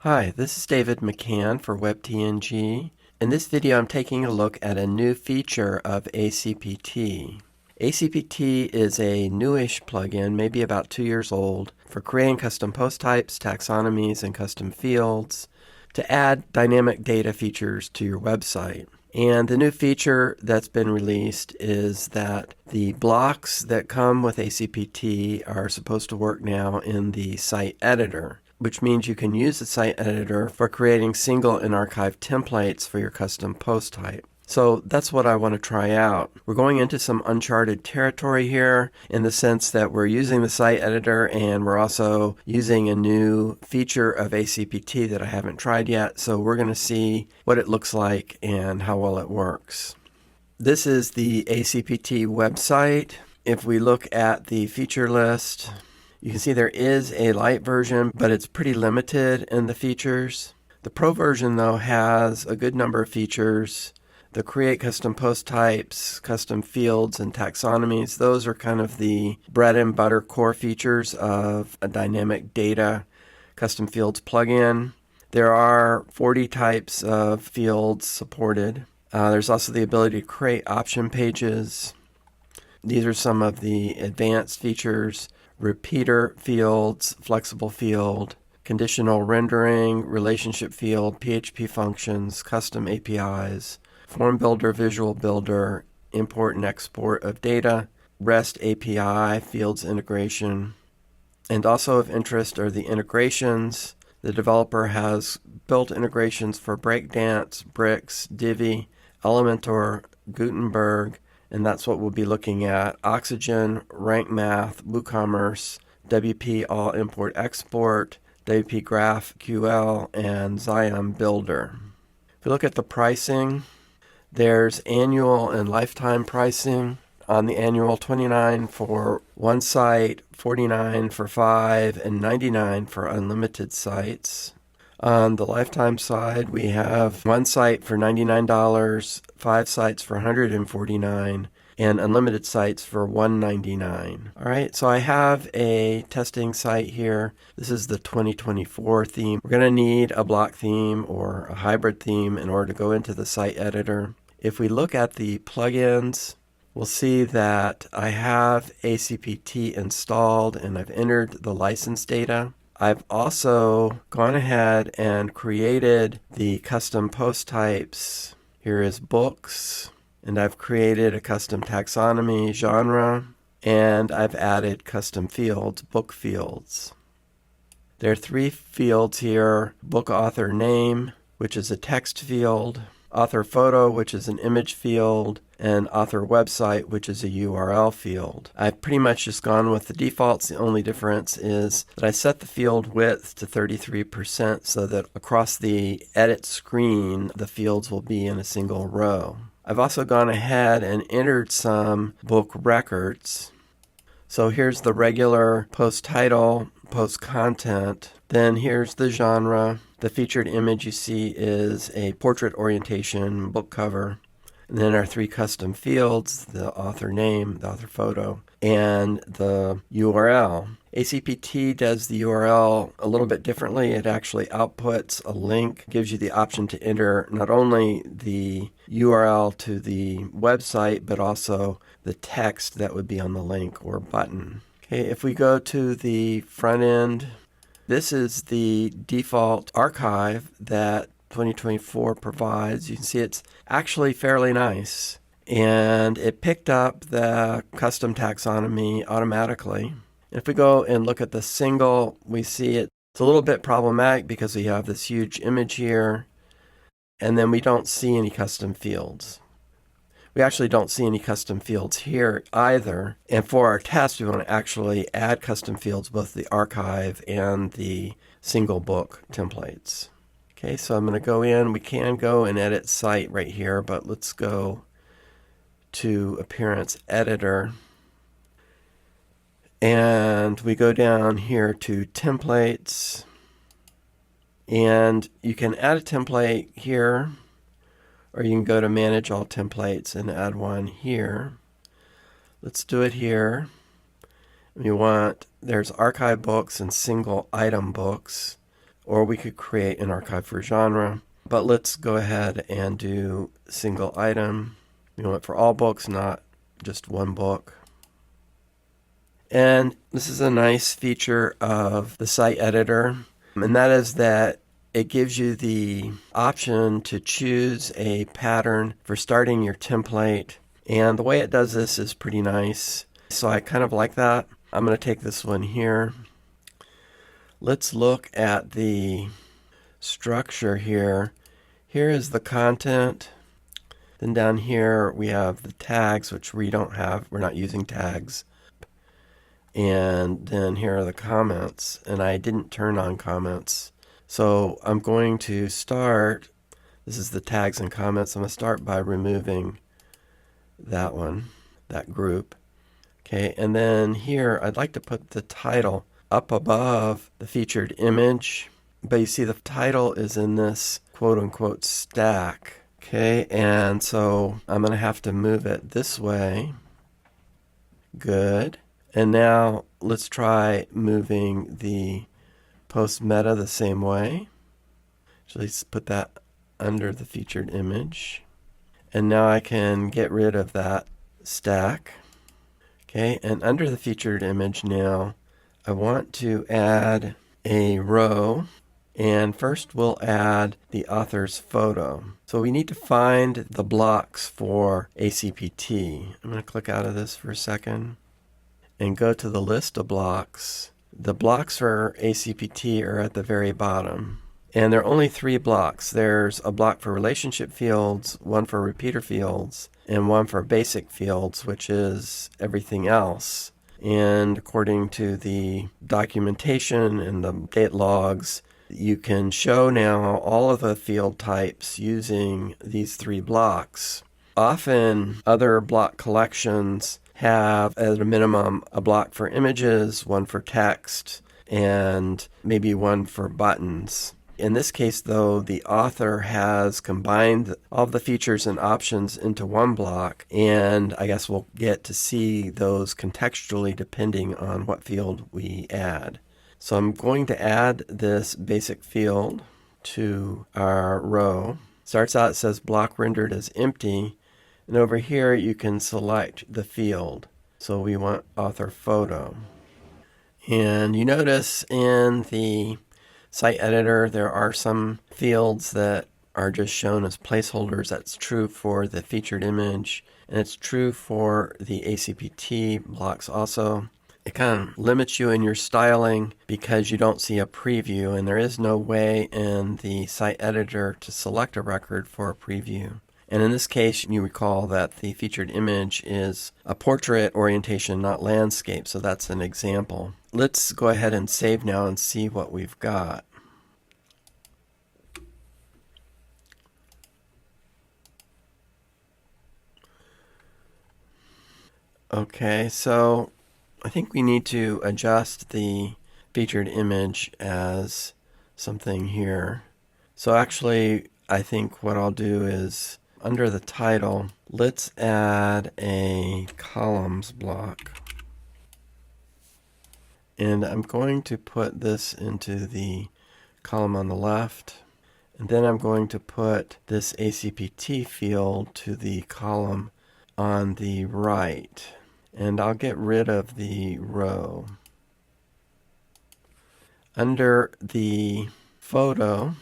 Hi, this is David McCann for WebTNG. In this video, I'm taking a look at a new feature of ACPT. ACPT is a newish plugin, maybe about 2 years old, for creating custom post types, taxonomies, and custom fields to add dynamic data features to your website. And the new feature that's been released is that the blocks that come with ACPT are supposed to work now in the site editor, which means you can use the site editor for creating single and archive templates for your custom post type. So that's what I want to try out. We're going into some uncharted territory here in the sense that we're using the site editor and we're also using a new feature of ACPT that I haven't tried yet. So we're going to see what it looks like and how well it works. This is the ACPT website. If we look at the feature list, you can see there is a light version, but it's pretty limited in the features. The Pro version, though, has a good number of features. The create custom post types, custom fields, and taxonomies, those are kind of the bread and butter core features of a dynamic data custom fields plugin. There are 40 types of fields supported. There's also the ability to create option pages. These are some of the advanced features: repeater fields, flexible field, conditional rendering, relationship field, PHP functions, custom APIs, form builder, visual builder, import and export of data, REST API, fields integration. And also of interest are the integrations. The developer has built integrations for Breakdance, Bricks, Divi, Elementor, Gutenberg, and that's what we'll be looking at: Oxygen, Rank Math, WooCommerce, WP All Import Export, WP Graph QL, and Xyem Builder. If you look at the pricing, there's annual and lifetime pricing. On the annual, $29 for one site, $49 for 5, and $99 for unlimited sites. On the lifetime side, we have one site for $99, 5 sites for $149, and unlimited sites for $199. All right, so I have a testing site here. This is the 2024 theme. We're going to need a block theme or a hybrid theme in order to go into the site editor. If we look at the plugins, we'll see that I have ACPT installed and I've entered the license data. I've also gone ahead and created the custom post types. Here is books, and I've created a custom taxonomy genre, and I've added custom fields, book fields. There are 3 fields here: book author name, which is a text field; author photo, which is an image field; and author website, which is a URL field. I've pretty much just gone with the defaults. The only difference is that I set the field width to 33% so that across the edit screen, the fields will be in a single row. I've also gone ahead and entered some book records. So here's the regular post title, post content. Then here's the genre. The featured image you see is a portrait orientation book cover. And then our 3 custom fields: the author name, the author photo, and the URL. ACPT does the URL a little bit differently. It actually outputs a link, gives you the option to enter not only the URL to the website, but also the text that would be on the link or button. Okay, if we go to the front end, this is the default archive that 2024 provides. You can see it's actually fairly nice, and it picked up the custom taxonomy automatically. If we go and look at the single, we see it's a little bit problematic because we have this huge image here, and then we don't see any custom fields. We actually don't see any custom fields here either. And for our test, we want to actually add custom fields, both the archive and the single book templates. Okay, so I'm going to go in. We can go and edit site right here, but let's go to Appearance Editor. And we go down here to Templates. And you can add a template here, or you can go to Manage All Templates and add one here. Let's do it here. There's archive books and single item books. or we could create an archive for genre. But let's go ahead and do single item. We want it for all books, not just one book. And this is a nice feature of the site editor, and that is that it gives you the option to choose a pattern for starting your template. And the way it does this is pretty nice. So I kind of like that. I'm going to take this one here. Let's look at the structure here. Here is the content. Then down here we have the tags, which we don't have. We're not using tags. And then here are the comments. And I didn't turn on comments. So I'm going to start, this is the tags and comments. I'm going to start by removing that one, that group. Okay, and then here I'd like to put the title up above the featured image. But you see the title is in this quote-unquote stack. Okay, and so I'm going to have to move it this way. Good. And now let's try moving the post meta the same way. So let's put that under the featured image. And now I can get rid of that stack. Okay, and under the featured image now, I want to add a row. And first we'll add the author's photo. So we need to find the blocks for ACPT. I'm going to click out of this for a second and go to the list of blocks. The blocks for ACPT are at the very bottom. And there are only 3 blocks. There's a block for relationship fields, one for repeater fields, and one for basic fields, which is everything else. And according to the documentation and the date logs, you can show now all of the field types using these 3 blocks. Often other block collections have at a minimum a block for images, one for text, and maybe one for buttons. In this case, though, the author has combined all of the features and options into one block, and I guess we'll get to see those contextually depending on what field we add. So I'm going to add this basic field to our row. Starts out, it says block rendered as empty, and over here you can select the field. So we want author photo. And you notice in the site editor there are some fields that are just shown as placeholders. That's true for the featured image, and it's true for the ACPT blocks also. It kind of limits you in your styling because you don't see a preview, and there is no way in the site editor to select a record for a preview. And in this case, you recall that the featured image is a portrait orientation, not landscape, so that's an example. Let's go ahead and save now and see what we've got. Okay, so I think we need to adjust the featured image as something here. So actually, I think what I'll do is under the title, let's add a columns block. And I'm going to put this into the column on the left. And then I'm going to put this ACPT field to the column on the right. And I'll get rid of the row. Under the photo,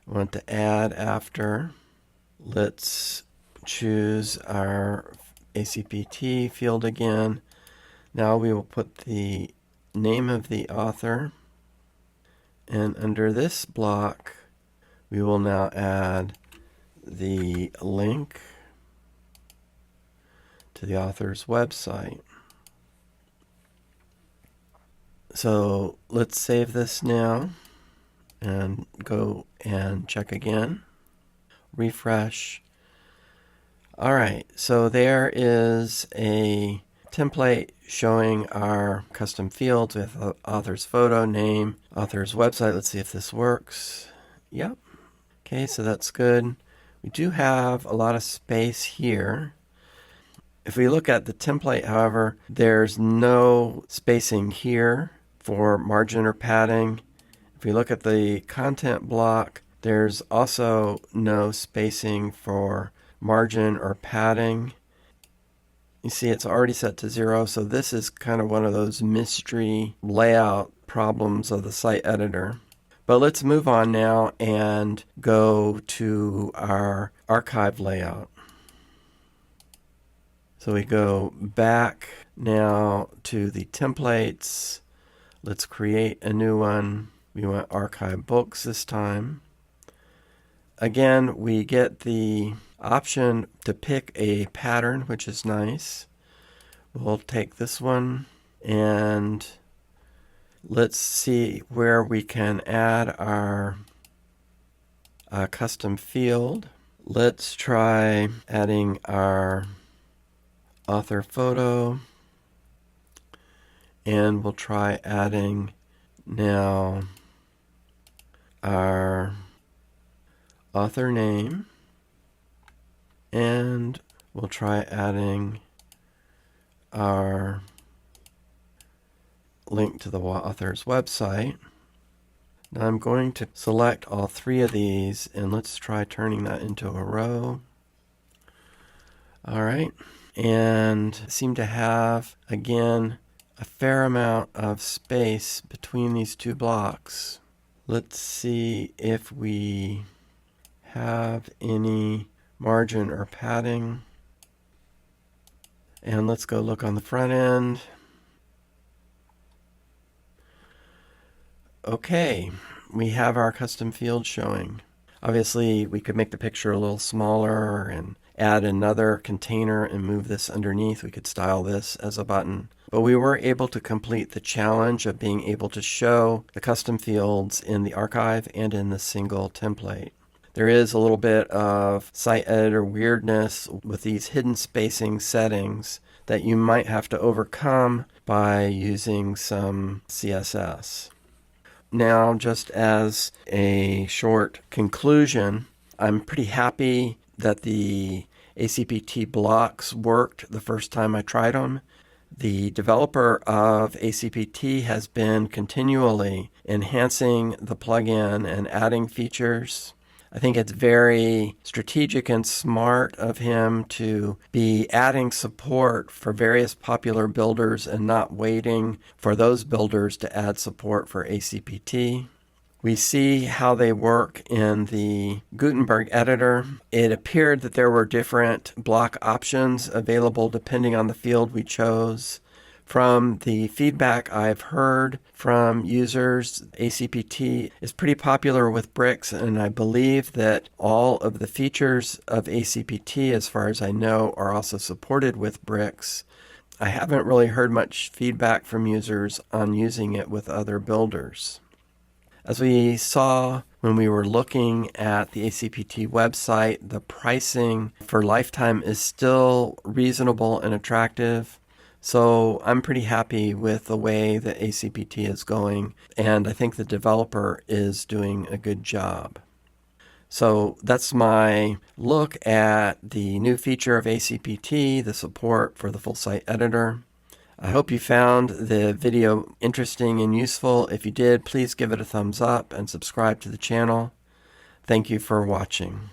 I want to add after. Let's choose our ACPT field again. Now we will put the name of the author. And under this block, we will now add the link to the author's website. So let's save this now and go and check again. Refresh. All right, so there is a template showing our custom fields with author's photo, name, author's website. Let's see if this works. Yep. Okay, so that's good. We do have a lot of space here. If we look at the template, however, there's no spacing here for margin or padding. If we look at the content block, there's also no spacing for margin or padding. You see it's already set to 0, so this is kind of one of those mystery layout problems of the site editor. But let's move on now and go to our archive layout. So we go back now to the templates. Let's create a new one. We want archive books this time. Again, we get the option to pick a pattern, which is nice. We'll take this one and let's see where we can add our custom field. Let's try adding our author photo, and we'll try adding now our author name, and we'll try adding our link to the author's website. Now I'm going to select all three of these and let's try turning that into a row. Alright, and seem to have again a fair amount of space between these two blocks. Let's see if we have any margin or padding. And let's go look on the front end. Okay, we have our custom field showing. Obviously, we could make the picture a little smaller and add another container and move this underneath. We could style this as a button. But we were able to complete the challenge of being able to show the custom fields in the archive and in the single template. There is a little bit of site editor weirdness with these hidden spacing settings that you might have to overcome by using some CSS. Now, just as a short conclusion, I'm pretty happy that the ACPT blocks worked the first time I tried them. The developer of ACPT has been continually enhancing the plugin and adding features. I think it's very strategic and smart of him to be adding support for various popular builders and not waiting for those builders to add support for ACPT. We see how they work in the Gutenberg editor. It appeared that there were different block options available depending on the field we chose. From the feedback I've heard from users, ACPT is pretty popular with bricks, and I believe that all of the features of ACPT, as far as I know, are also supported with bricks. I haven't really heard much feedback from users on using it with other builders. As we saw when we were looking at the ACPT website, the pricing for lifetime is still reasonable and attractive. So I'm pretty happy with the way that ACPT is going, and I think the developer is doing a good job. So that's my look at the new feature of ACPT, the support for the full site editor. I hope you found the video interesting and useful. If you did, please give it a thumbs up and subscribe to the channel. Thank you for watching.